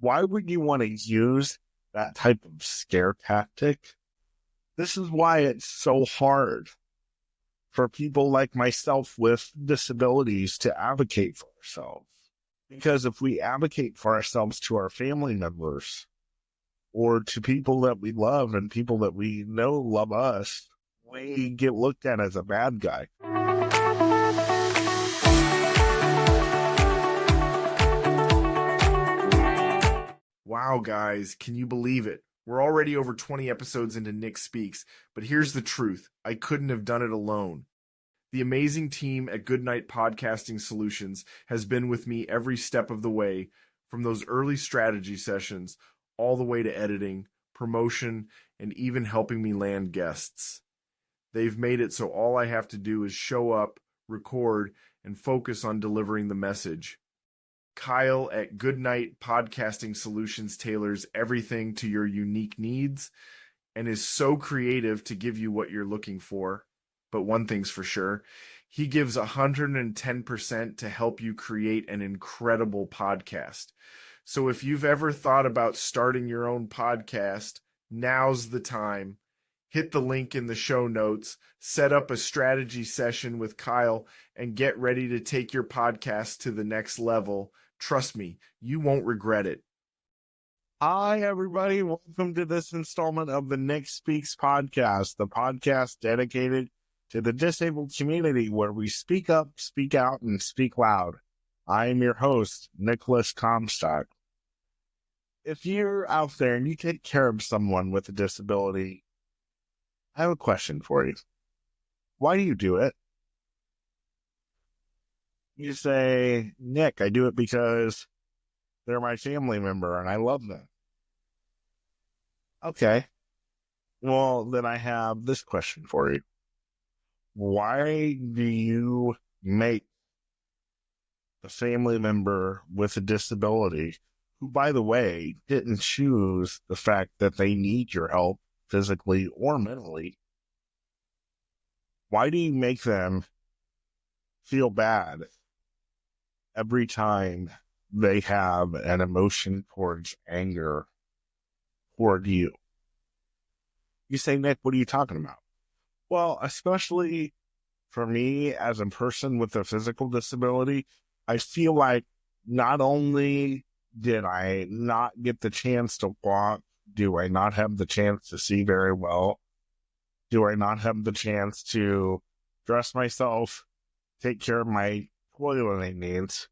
Why would you want to use that type of scare tactic? This is why it's so hard for people like myself with disabilities to advocate for ourselves. Because if we advocate for ourselves to our family members or to people that we love and people that we know love us, we get looked at as a bad guy. Wow, guys, can you believe it? We're already over 20 episodes into Nick Speaks, but here's the truth. I couldn't have done it alone. The amazing team at Goodnight Podcasting Solutions has been with me every step of the way, from those early strategy sessions all the way to editing, promotion, and even helping me land guests. They've made it so all I have to do is show up, record, and focus on delivering the message. Kyle at Goodnight Podcasting Solutions tailors everything to your unique needs and is so creative to give you what you're looking for. But one thing's for sure, he gives 110% to help you create an incredible podcast. So if you've ever thought about starting your own podcast, now's the time. Hit the link in the show notes, set up a strategy session with Kyle, and get ready to take your podcast to the next level. Trust me, you won't regret it. Hi, everybody. Welcome to this installment of the Nick Speaks podcast, the podcast dedicated to the disabled community where we speak up, speak out, and speak loud. I am your host, Nicholas Comstock. If you're out there and you take care of someone with a disability, I have a question for you. Why do you do it? You say, Nick, I do it because they're my family member and I love them. Okay. Well, then I have this question for you. Why do you make a family member with a disability, who, by the way, didn't choose the fact that they need your help physically or mentally, why do you make them feel bad every time they have an emotion towards anger toward you? You say, Nick, what are you talking about? Well, especially for me as a person with a physical disability, I feel like not only did I not get the chance to walk, do I not have the chance to see very well, do I not have the chance to dress myself, take care of my toileting needs,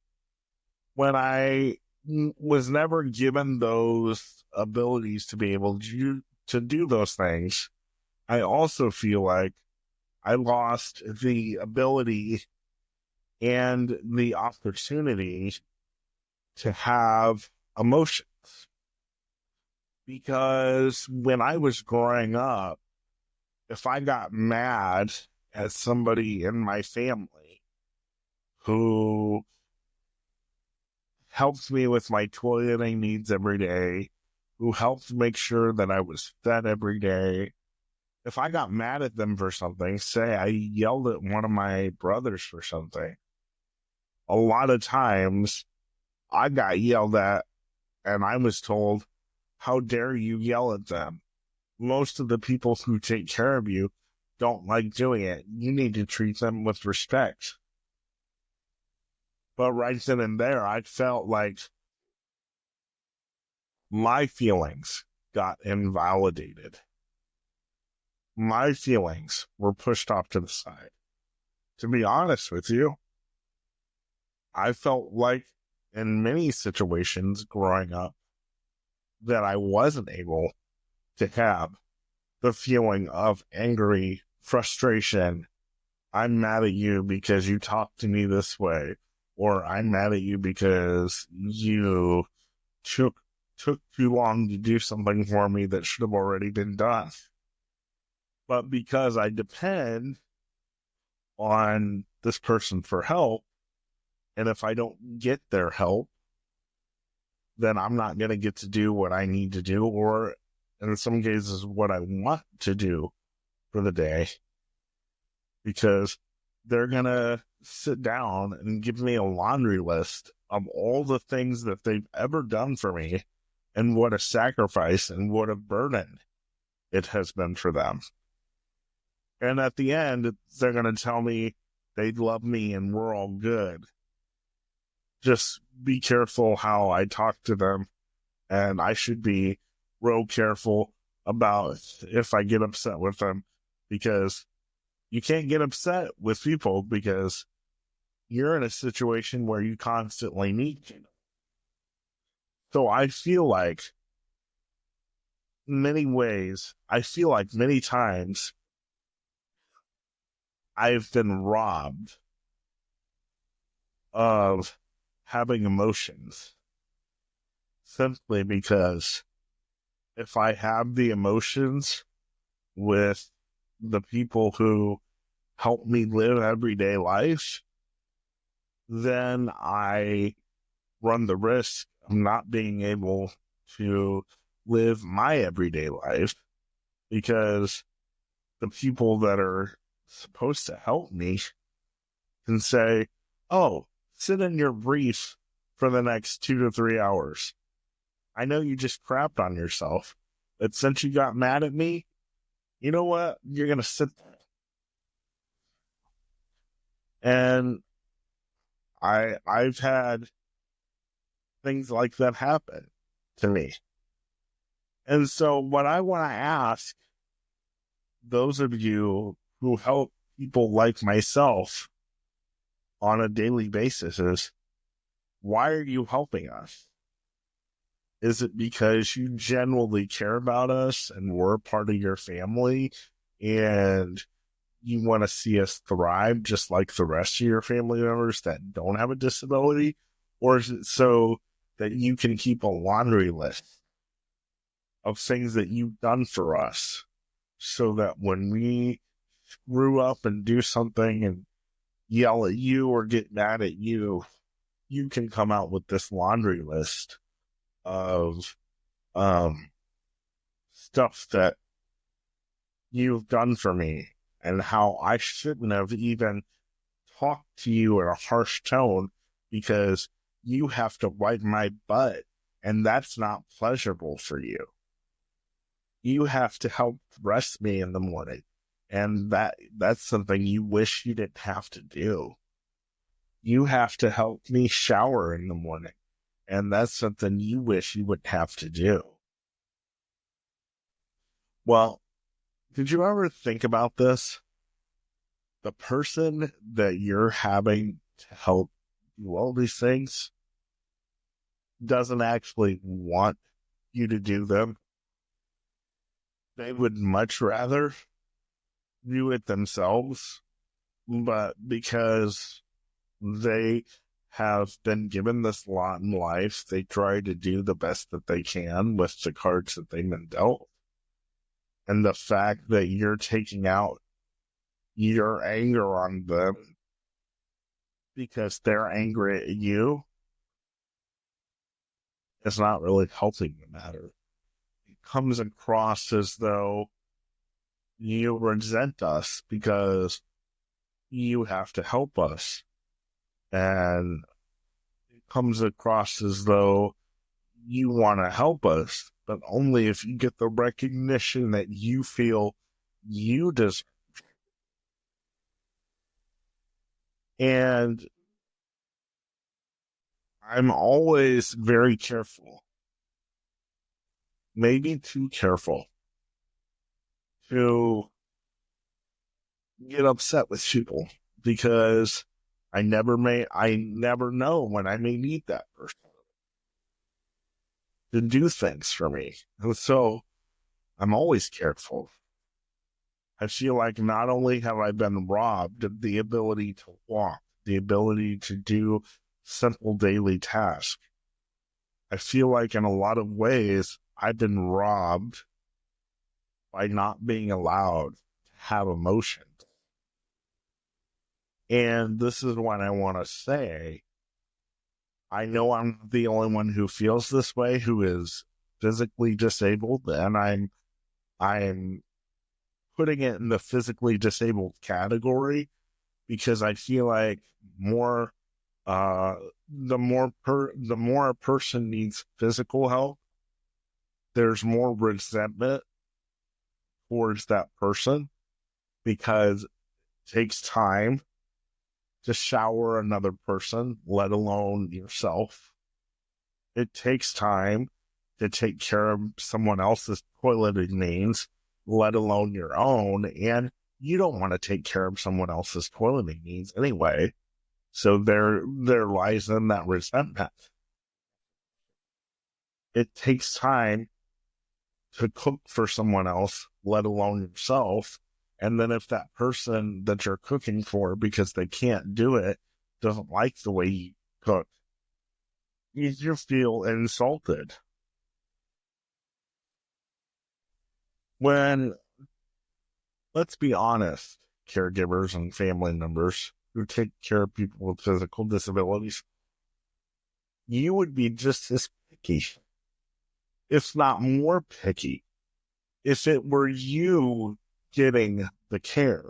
when I was never given those abilities to be able to do those things, I also feel like I lost the ability and the opportunity to have emotions. Because when I was growing up, if I got mad at somebody in my family who helped me with my toileting needs every day, who helped make sure that I was fed every day, if I got mad at them for something, say I yelled at one of my brothers for something, a lot of times I got yelled at and I was told, how dare you yell at them? Most of the people who take care of you don't like doing it. You need to treat them with respect. But right then and there, I felt like my feelings got invalidated. My feelings were pushed off to the side. To be honest with you, I felt like in many situations growing up that I wasn't able to have the feeling of angry frustration. I'm mad at you because you talked to me this way, or I'm mad at you because you took too long to do something for me that should have already been done. But because I depend on this person for help, and if I don't get their help, then I'm not going to get to do what I need to do, or in some cases, what I want to do for the day, because they're going to sit down and give me a laundry list of all the things that they've ever done for me and what a sacrifice and what a burden it has been for them. And at the end, they're going to tell me they love me and we're all good. Just be careful how I talk to them. And I should be real careful about if I get upset with them, because you can't get upset with people because you're in a situation where you constantly need to. So I feel like many times I've been robbed of having emotions simply because if I have the emotions with the people who help me live everyday life, then I run the risk of not being able to live my everyday life, because the people that are supposed to help me can say, oh, sit in your brief for the next 2 to 3 hours. I know you just crapped on yourself, but since you got mad at me, you know what? You're going to sit there. And I've had things like that happen to me. And so what I want to ask those of you who help people like myself on a daily basis is, why are you helping us? Is it because you genuinely care about us and we're part of your family and you want to see us thrive just like the rest of your family members that don't have a disability? Or is it so that you can keep a laundry list of things that you've done for us so that when we screw up and do something and yell at you or get mad at you, you can come out with this laundry list of stuff that you've done for me and how I shouldn't have even talked to you in a harsh tone because you have to wipe my butt and that's not pleasurable for you. You have to help dress me in the morning, and that's something you wish you didn't have to do. You have to help me shower in the morning, and that's something you wish you wouldn't have to do. Well, did you ever think about this? The person that you're having to help do all these things doesn't actually want you to do them. They would much rather do it themselves, but because they have been given this lot in life, they try to do the best that they can with the cards that they've been dealt. And the fact that you're taking out your anger on them because they're angry at you is not really helping the matter. It comes across as though you resent us because you have to help us. And it comes across as though you want to help us, but only if you get the recognition that you feel you deserve. And I'm always very careful, maybe too careful, to get upset with people because I never know when I may need that person to do things for me. And so I'm always careful. I feel like not only have I been robbed of the ability to walk, the ability to do simple daily tasks, I feel like in a lot of ways I've been robbed by not being allowed to have emotions. And this is what I want to say. I know I'm the only one who feels this way, who is physically disabled, and I'm putting it in the physically disabled category because I feel like the more a person needs physical help, there's more resentment towards that person because it takes time to shower another person, let alone yourself. It takes time to take care of someone else's toileting needs, let alone your own. And you don't want to take care of someone else's toileting needs anyway. So there lies in that resentment. It takes time to cook for someone else, let alone yourself. And then if that person that you're cooking for, because they can't do it, doesn't like the way you cook, you just feel insulted. When, let's be honest, caregivers and family members who take care of people with physical disabilities, you would be just as picky, if not more picky, if it were you getting the care.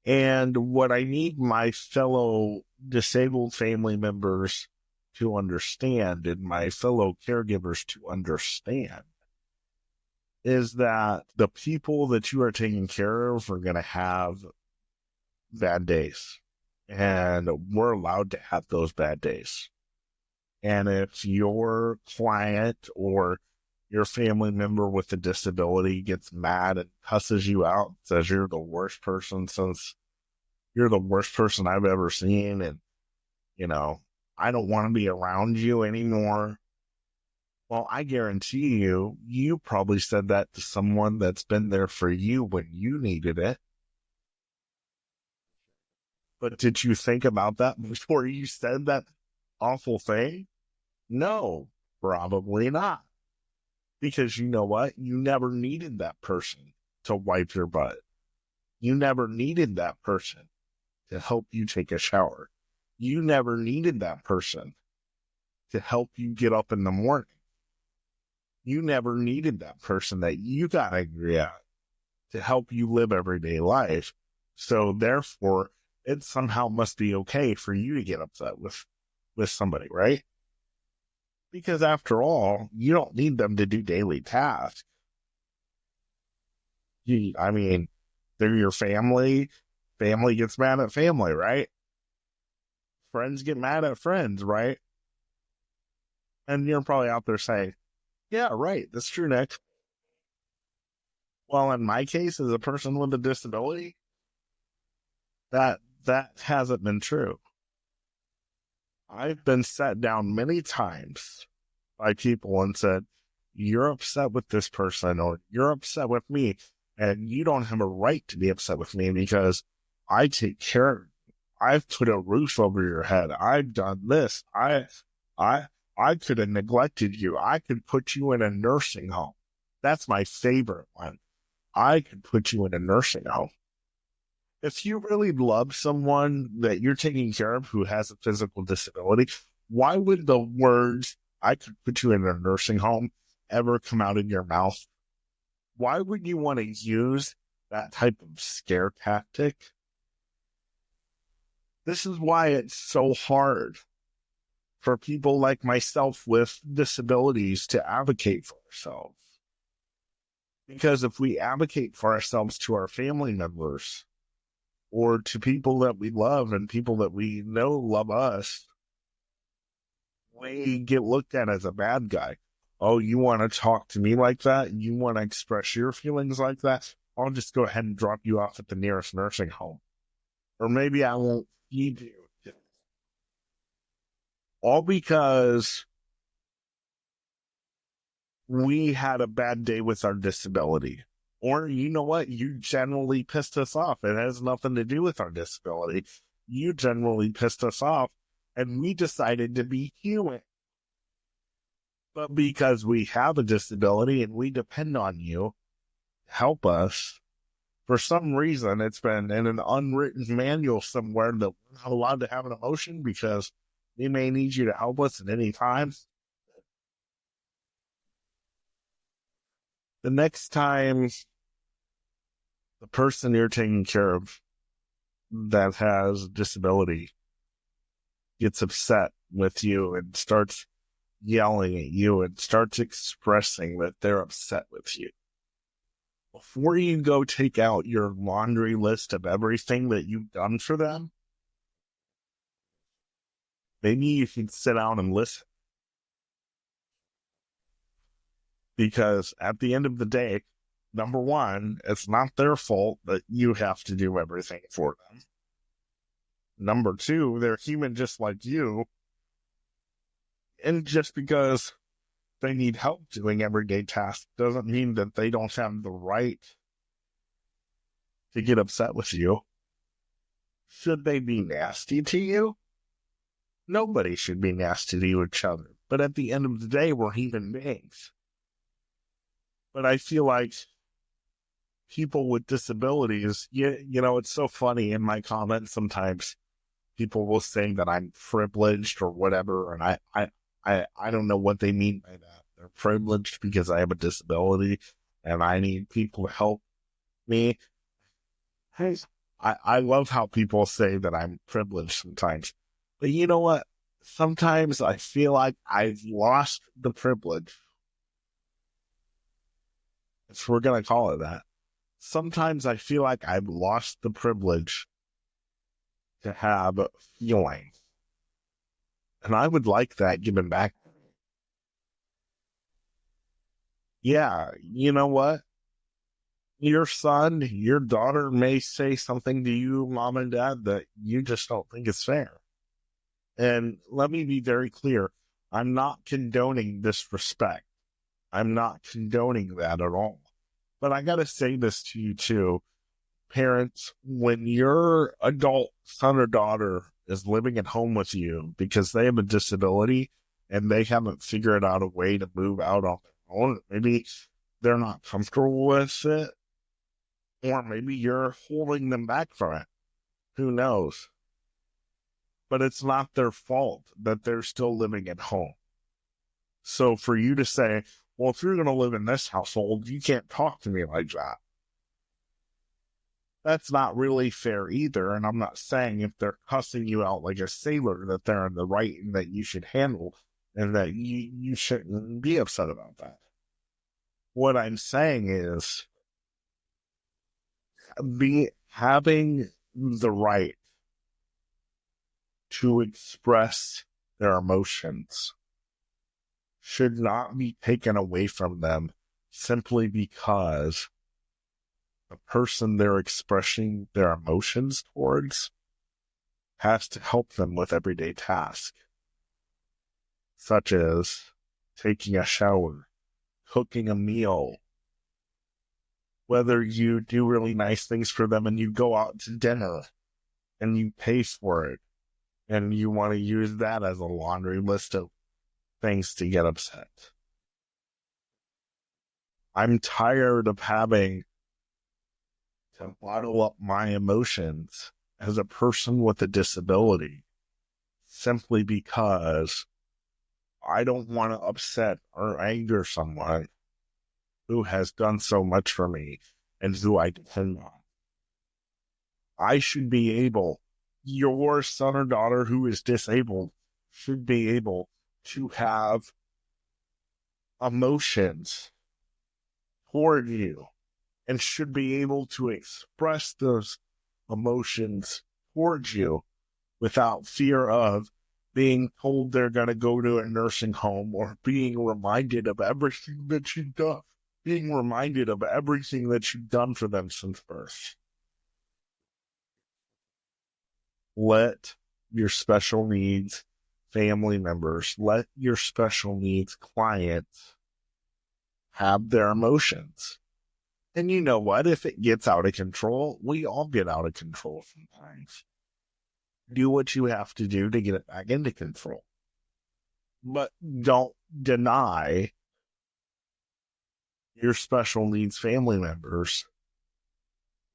And what I need my fellow disabled family members to understand and my fellow caregivers to understand is that the people that you are taking care of are going to have bad days. And we're allowed to have those bad days. And if your client or your family member with a disability gets mad and cusses you out, says you're the worst person I've ever seen, and, I don't want to be around you anymore. Well, I guarantee you probably said that to someone that's been there for you when you needed it. But did you think about that before you said that awful thing? No, probably not. Because you know what? You never needed that person to wipe your butt. You never needed that person to help you take a shower. You never needed that person to help you get up in the morning. You never needed that person that you got angry at to help you live everyday life. So therefore, it somehow must be okay for you to get upset with somebody, right? Because after all, you don't need them to do daily tasks. They're your family. Family gets mad at family, right? Friends get mad at friends, right? And you're probably out there saying, yeah, right, that's true, Nick. Well, in my case, as a person with a disability, that hasn't been true. I've been sat down many times by people and said, you're upset with this person or you're upset with me, and you don't have a right to be upset with me because I take care of you. I've put a roof over your head. I've done this. I could have neglected you. I could put you in a nursing home. That's my favorite one. I could put you in a nursing home. If you really love someone that you're taking care of who has a physical disability, why would the words, I could put you in a nursing home, ever come out of your mouth? Why would you want to use that type of scare tactic? This is why it's so hard for people like myself with disabilities to advocate for ourselves. Because if we advocate for ourselves to our family members or to people that we love and people that we know love us, we get looked at as a bad guy. Oh, you want to talk to me like that? You want to express your feelings like that? I'll just go ahead and drop you off at the nearest nursing home. Or maybe I won't feed you. All because we had a bad day with our disability. Or, you know what? You generally pissed us off. It has nothing to do with our disability. You generally pissed us off, and we decided to be human. But because we have a disability and we depend on you to help us, for some reason, it's been in an unwritten manual somewhere that we're not allowed to have an emotion because we may need you to help us at any time. The next time the person you're taking care of that has a disability gets upset with you and starts yelling at you and starts expressing that they're upset with you, before you go take out your laundry list of everything that you've done for them, maybe you should sit down and listen. Because at the end of the day, number one, it's not their fault that you have to do everything for them. Number two, they're human just like you. And just because they need help doing everyday tasks doesn't mean that they don't have the right to get upset with you. Should they be nasty to you? Nobody should be nasty to each other. But at the end of the day, we're human beings. But I feel like people with disabilities, you know, it's so funny in my comments sometimes people will say that I'm privileged or whatever, and I don't know what they mean by that. They're privileged because I have a disability and I need people to help me. Hey, I love how people say that I'm privileged sometimes. But you know what? Sometimes I feel like I've lost the privilege. If we're going to call it that. Sometimes I feel like I've lost the privilege to have feelings. And I would like that given back. Yeah, you know what? Your son, your daughter may say something to you, mom and dad, that you just don't think is fair. And let me be very clear. I'm not condoning disrespect. I'm not condoning that at all. But I got to say this to you too. Parents, when your adult son or daughter is living at home with you because they have a disability and they haven't figured out a way to move out on their own, maybe they're not comfortable with it, or maybe you're holding them back from it. Who knows? But it's not their fault that they're still living at home. So for you to say, well, if you're going to live in this household, you can't talk to me like that. That's not really fair either. And I'm not saying if they're cussing you out like a sailor that they're in the right and that you should handle and that you shouldn't be upset about that. What I'm saying is having the right to express their emotions should not be taken away from them simply because the person they're expressing their emotions towards has to help them with everyday tasks, such as taking a shower, cooking a meal, whether you do really nice things for them and you go out to dinner and you pay for it and you want to use that as a laundry list of things to get upset. I'm tired of having to bottle up my emotions as a person with a disability simply because I don't want to upset or anger someone who has done so much for me and who I depend on. I should be able, your son or daughter who is disabled should be able to have emotions toward you and should be able to express those emotions towards you without fear of being told they're going to go to a nursing home or being reminded of everything that you've done, being reminded of everything that you've done for them since birth. Let your special needs family members, let your special needs clients have their emotions. And you know what? If it gets out of control, we all get out of control sometimes. Do what you have to do to get it back into control. But don't deny your special needs family members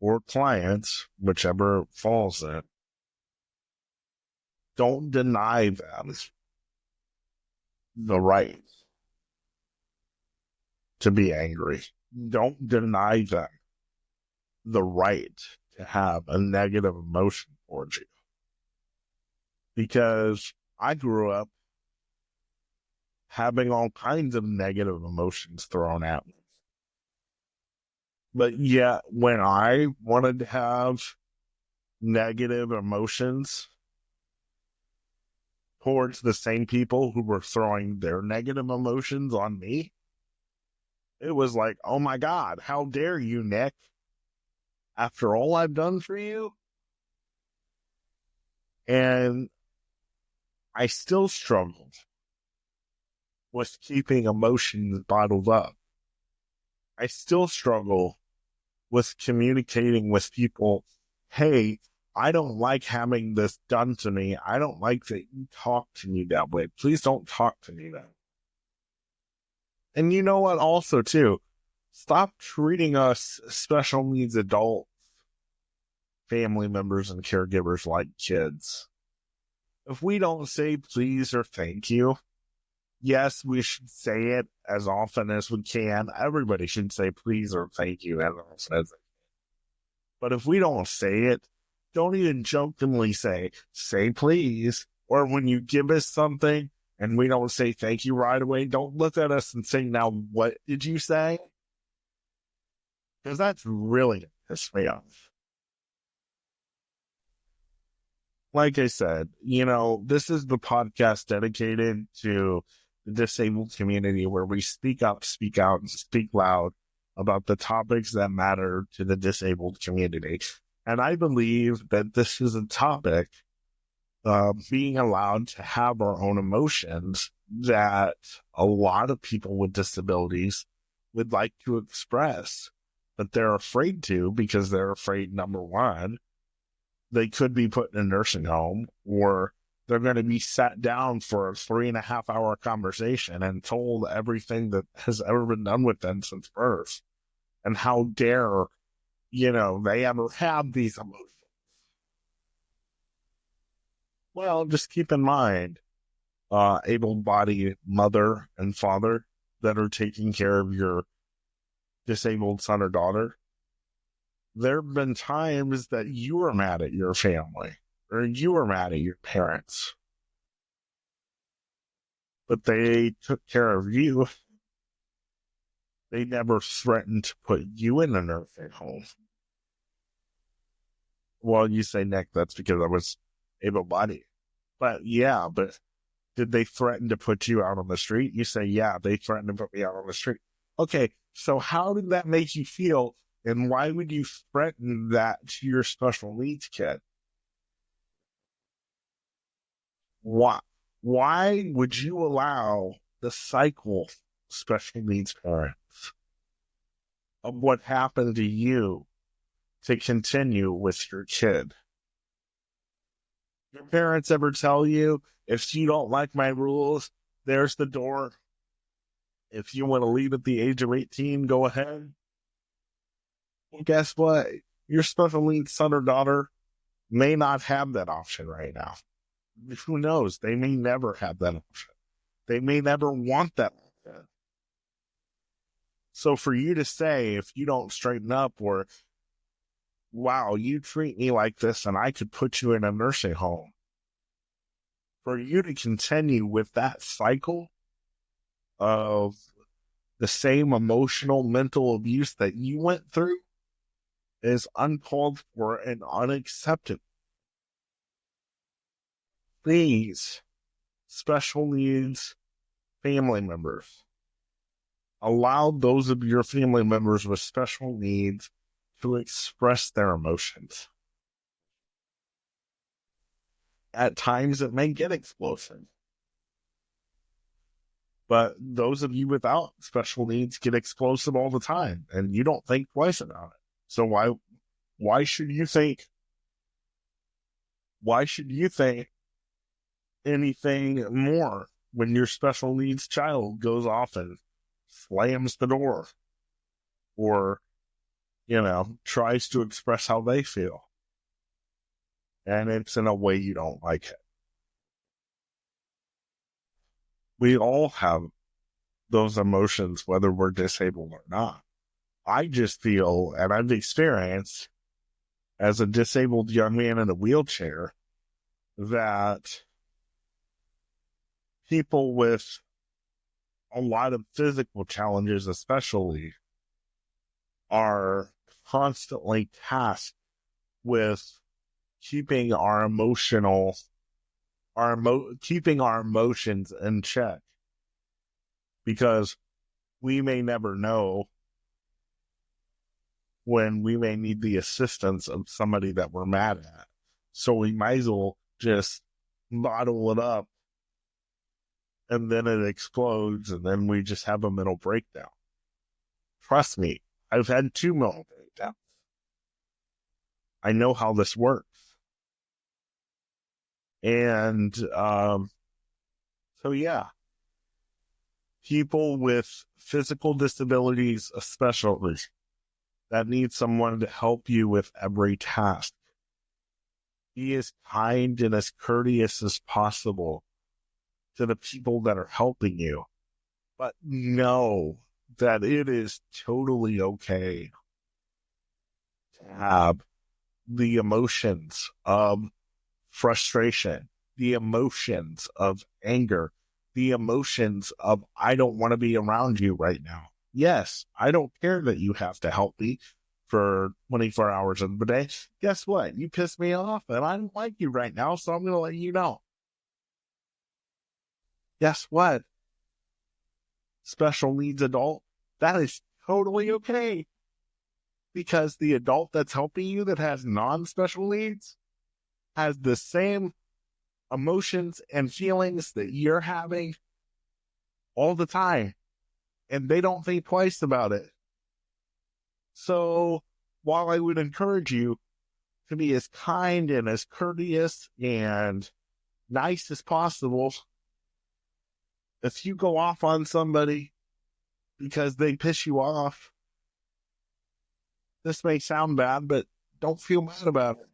or clients, whichever falls in. Don't deny them the right to be angry. Don't deny them the right to have a negative emotion towards you. Because I grew up having all kinds of negative emotions thrown at me. But yet, when I wanted to have negative emotions towards the same people who were throwing their negative emotions on me, it was like, oh my God, how dare you, Nick? After all I've done for you? And I still struggled with keeping emotions bottled up. I still struggle with communicating with people, hey, I don't like having this done to me. I don't like that you talk to me that way. Please don't talk to me that way. And you know what, also, too, stop treating us special needs adults, family members, and caregivers like kids. If we don't say please or thank you, yes, we should say it as often as we can. Everybody should say please or thank you as often as they can. But if we don't say it, don't even jokingly say please. Or when you give us something and we don't say thank you right away, don't look at us and say, now, what did you say? Because that's really pissed me off. Like I said, this is the podcast dedicated to the disabled community where we speak up, speak out, and speak loud about the topics that matter to the disabled community. And I believe that this is a topic, being allowed to have our own emotions, that a lot of people with disabilities would like to express, but they're afraid to because they're afraid, number one, they could be put in a nursing home, or they're going to be sat down for a 3.5-hour conversation and told everything that has ever been done with them since birth. And how dare, they ever have these emotions. Well, just keep in mind, able-bodied mother and father that are taking care of your disabled son or daughter. There have been times that you were mad at your family or you were mad at your parents, but they took care of you. They never threatened to put you in a nursing home. Well, you say, Nick, that's because I was able-bodied. But yeah, but did they threaten to put you out on the street? You say, yeah, they threatened to put me out on the street. Okay, so how did that make you feel? And why would you threaten that to your special needs kid? Why would you allow the cycle, special needs parents, of what happened to you to continue with your kid? Your parents ever tell you, if you don't like my rules, there's the door. If you want to leave at the age of 18, go ahead. Well, guess what? Your special needs son or daughter may not have that option right now. Who knows? They may never have that option. They may never want that option. So for you to say, if you don't straighten up, or, wow, you treat me like this and I could put you in a nursing home, for you to continue with that cycle of the same emotional, mental abuse that you went through is uncalled for and unacceptable. Please, special needs family members, allow those of your family members with special needs to express their emotions. At times it may get explosive, but those of you without special needs get explosive all the time, and you don't think twice about it. So why should you think anything more when your special needs child goes off and slams the door, or, tries to express how they feel, and it's in a way you don't like it? We all have those emotions, whether we're disabled or not. I just feel, and I've experienced as a disabled young man in a wheelchair, that people with a lot of physical challenges, especially, are constantly tasked with keeping keeping our emotions in check, because we may never know when we may need the assistance of somebody that we're mad at. So we might as well just bottle it up, and then it explodes, and then we just have a mental breakdown. Trust me, I've had 2 mental breakdowns. I know how this works. And so, yeah, people with physical disabilities, especially, that need someone to help you with every task. Be as kind and as courteous as possible to the people that are helping you, but know that it is totally okay to have the emotions of frustration, the emotions of anger, the emotions of, I don't want to be around you right now. Yes, I don't care that you have to help me for 24 hours of the day. Guess what? You pissed me off and I don't like you right now, so I'm going to let you know. Guess what? Special needs adult, that is totally okay. Because the adult that's helping you that has non-special needs has the same emotions and feelings that you're having all the time, and they don't think twice about it. So while I would encourage you to be as kind and as courteous and nice as possible, if you go off on somebody because they piss you off, this may sound bad, but don't feel mad about it.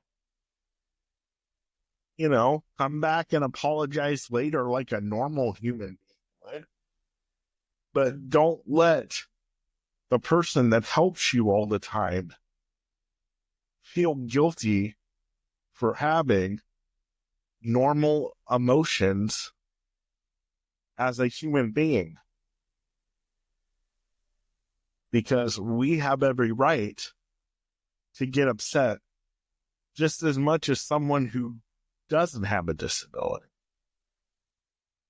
You know, come back and apologize later like a normal human being, right? But don't let the person that helps you all the time feel guilty for having normal emotions as a human being. Because we have every right to get upset just as much as someone who doesn't have a disability.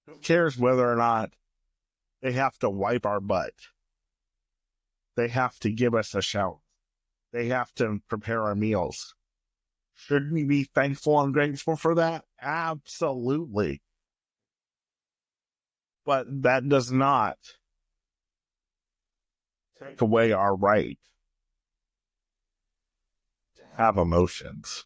Who cares whether or not they have to wipe our butt? They have to give us a shower. They have to prepare our meals. Should we be thankful and grateful for that? Absolutely. But that does not take away our right to have emotions.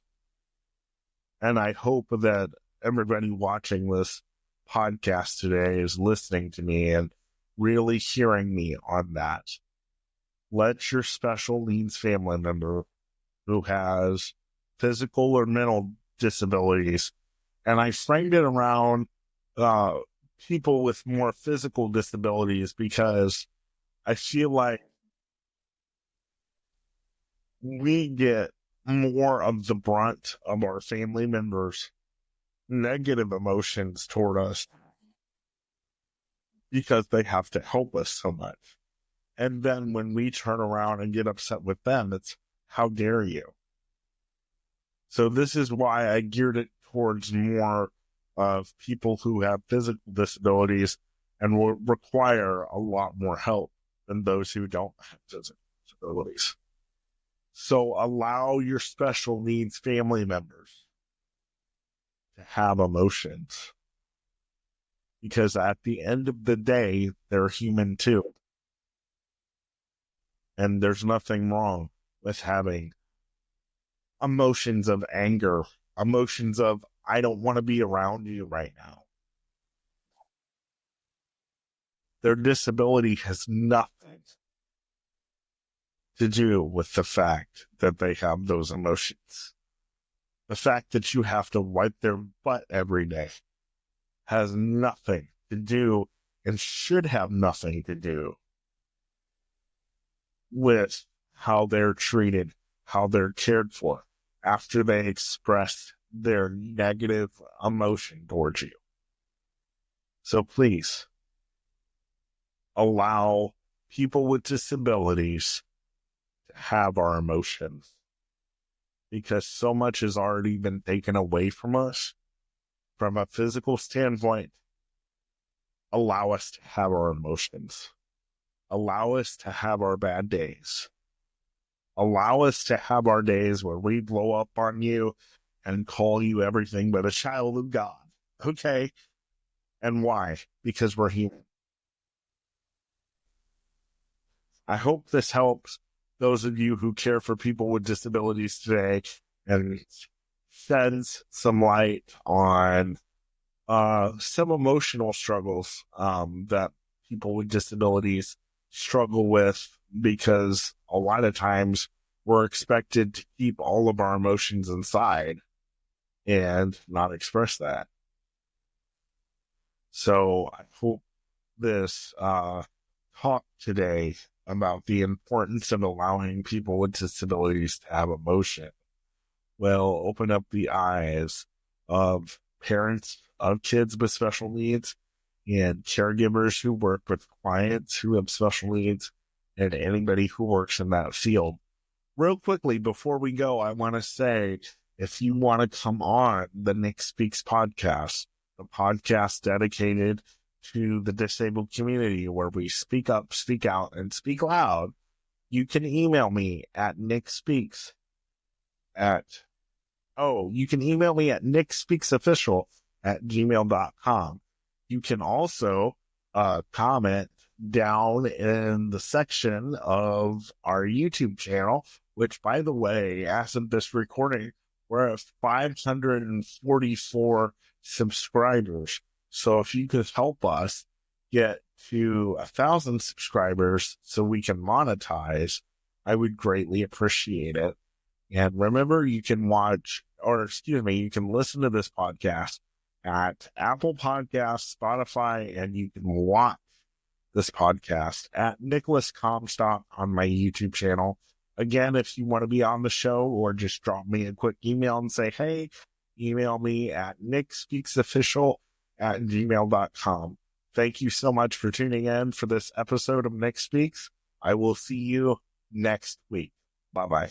And I hope that everybody watching this podcast today is listening to me and really hearing me on that. Let your special needs family member who has physical or mental disabilities, and I framed it around people with more physical disabilities because I feel like we get more of the brunt of our family members' negative emotions toward us because they have to help us so much. And then when we turn around and get upset with them, it's, how dare you? So this is why I geared it towards more of people who have physical disabilities and will require a lot more help than those who don't have physical disabilities. So allow your special needs family members to have emotions, because at the end of the day, they're human too. And there's nothing wrong with having emotions of anger, emotions of, I don't want to be around you right now. Their disability has nothing to do with the fact that they have those emotions. The fact that you have to wipe their butt every day has nothing to do and should have nothing to do with how they're treated, how they're cared for after they express their negative emotion towards you. So please, allow people with disabilities to have our emotions, because so much has already been taken away from us from a physical standpoint. Allow us to have our emotions. Allow us to have our bad days. Allow us to have our days where we blow up on you and call you everything but a child of God. Okay? And why? Because we're human. I hope this helps those of you who care for people with disabilities today and sheds some light on some emotional struggles that people with disabilities struggle with, because a lot of times we're expected to keep all of our emotions inside and not express that. So I hope this talk today about the importance of allowing people with disabilities to have emotion will open up the eyes of parents of kids with special needs and caregivers who work with clients who have special needs and anybody who works in that field. Real quickly, before we go, I want to say, if you want to come on the Nick Speaks podcast, the podcast dedicated to the disabled community where we speak up, speak out, and speak loud, you can email me at nickspeaks at you can email me at nickspeaksofficial@gmail.com. You can also comment down in the section of our YouTube channel, which, by the way, as of this recording, we're at 544 subscribers. So if you could help us get to 1,000 subscribers so we can monetize, I would greatly appreciate it. And remember, you can you can listen to this podcast at Apple Podcasts, Spotify, and you can watch this podcast at Nicholas Comstock on my YouTube channel. Again, if you want to be on the show or just drop me a quick email and say, hey, email me at nickspeaksofficial@gmail.com. Thank you so much for tuning in for this episode of Nick Speaks. I will see you next week. Bye-bye.